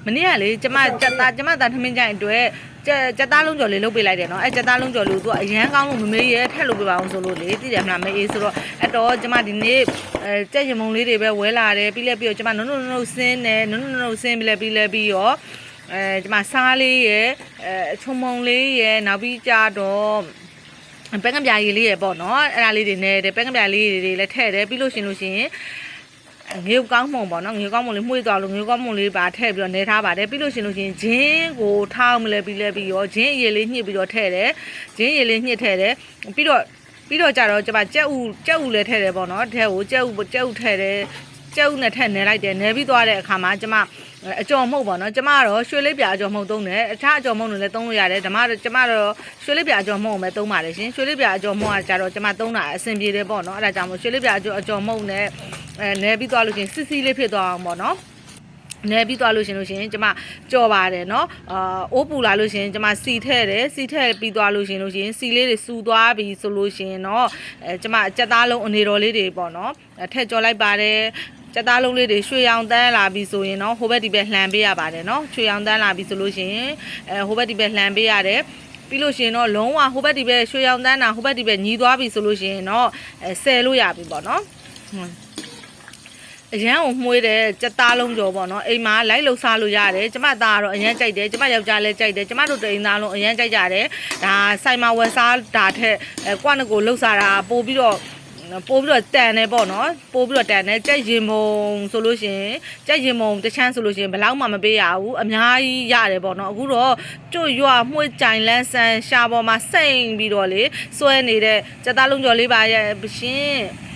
မနေ့ကလေကျမသားထမင်းကြိုင်အတွက်ကြက်သားလုံးကျော်လေးလုပ်ပေးလိုက်တယ်နော်အဲကြက်သားလုံးကျော်လေးသူကအရန်ကောင်းလို့မမေးရဲထက်လုပ်ပေးပါအောင်ဆိုလို့လေသိတယ်မလားမေးအေးဆိုတော့အဲ့တော့ကျမဒီနေ့ကြက်ရင်မုံလေးတွေပဲဝဲလာတယ်ပြီးတော့ကျမနုံဆင်းတယ်နုံဆင်းပြီးတော့ကျမစားလေးရယ်ချုံမုံလေးရယ်နောက်ပြီးကြတော့ပဲကံပြားရည်လေးရယ်ပေါ့နော်အဲ့ဒါလေးတွေနဲ့ပဲကံပြားလေးတွေလည်းထည့်တယ်ပြီးလို့ရှင်ငေကောင်းမုံပေါ့နော်ငေကောင်းမုံလေးမှုေးသွားလို့ငေကောင်းမုံလေးပါထည့်ပြီးတော့နေထားပါတယ်ပြီးလို့ရှင်ဂျင်းကိုထောင်းမလဲပြီးရောဂျင်းရည်လေးညှစ်ပြီးတော့ထည့်တယ်ဂျင်းရည်လေးညှစ်ထည့်တယ်ပြီးတော့ကြတော့ကျမကြက်ဥလည်းထည့်တယ်ပေါ့နော်ထဲကိုကြက်ဥထည့်တယ်ကြက်ဥနဲ့ထည့်နေလိုက်တယ်နေပြီးသွားတဲ့အခါမှာကျမအကြော်မှုတ်ပေါ့နော်ကျမကတော့ရွှေလေးပြာအကြော်မှုတ်သုံးတယ်အခြားအကြော်မှုတ်တွေလည်းသုံးလို့ရတယ်ကျမတော့ရွှေလေးပြာအကြော်မှုတ်ကိုပဲသုံးပါတယ်ရှင်ရွှေလေးပြာအကြော်မှုတ်ကကြတော့ကျမသုံးတာအဆင်ပြေတယ်ပေါ့နော်အဲ့ဒါကြောင့်မို့ရွှေလေးပြာအကြော်မှုတ်နဲ့နေပြီးသွားလို့ရှင်စစ်စီလေးဖြစ်သွားအောင်ပေါ့နော်နေပြီးသွားလို့ရှင်ကျမကြော်ပါတယ်เนาะအိုးပူလာလို့ရှင်ကျမစီထည့်တယ်စီထည့်ပြီးသွားလို့ရှင်စီလေးတွေစူသွားပြီဆိုလို့ရှင်เนาะကျမကြက်သားလုံးအနေတော်လေးတွေပေါ့เนาะထည့်ကြော်လိုက်ပါတယ်ကြက်သားလုံးလေးတွေရွှေရောင်တန်းလာပြီဆိုရင်เนาะဟိုဘက်ဒီဘက်လှန်ပေးရပါတယ်เนาะရွှေရောင်တန်းလာပြီဆိုလို့ရှင်ဟိုဘက်ဒီဘက်လှန်ပေးရတယ်ပြီးလို့ရှင်တော့လုံးဝဟိုဘက်ဒီဘက်ရွှေရောင်တန်းတာဟိုဘက်ဒီဘက်ညီးသွားပြီဆိုလို့ရှင်เนาะဆယ်လို့ရပြီပေါ့เนาะအရန်ကိုမှုေးတယ်ကြက်သားလုံးကျော်ပေါ့နော်အိမ်မှာလိုက်လှုပ်စားလို့ရတယ်ကျမသားကတော့အရန်ကြိုက်တယ်ကျမယောက်ျားလည်းကြိုက်တယ်ကျမတို့တိန်သားလုံးအရန်ကြိုက်ကြတယ်ဒါဆိုင်မှာဝယ်စားတာထက်ကွနကိုလှုပ်စားတာပို့ပြီးတော့တန်တယ်ပေါ့နော်ပို့ပြီးတော့တန်တယ်ကြက်ရင်မုံဆိုလို့ရှင်ကြက်ရင်မုံတချမ်းဆိုလို့ရှင်ဘယ်လောက်မှမပေးရဘူးအများကြီးရတယ်ပေါ့နော်အခုတော့ကျွတ်ရွမှုေးကြိုင်လန်းဆန်းရှာပေါ်မှာစိမ့်ပြီးတော့လေစွဲနေတဲ့ကြက်သားလုံးကျော်လေးပါရဲ့ရှင်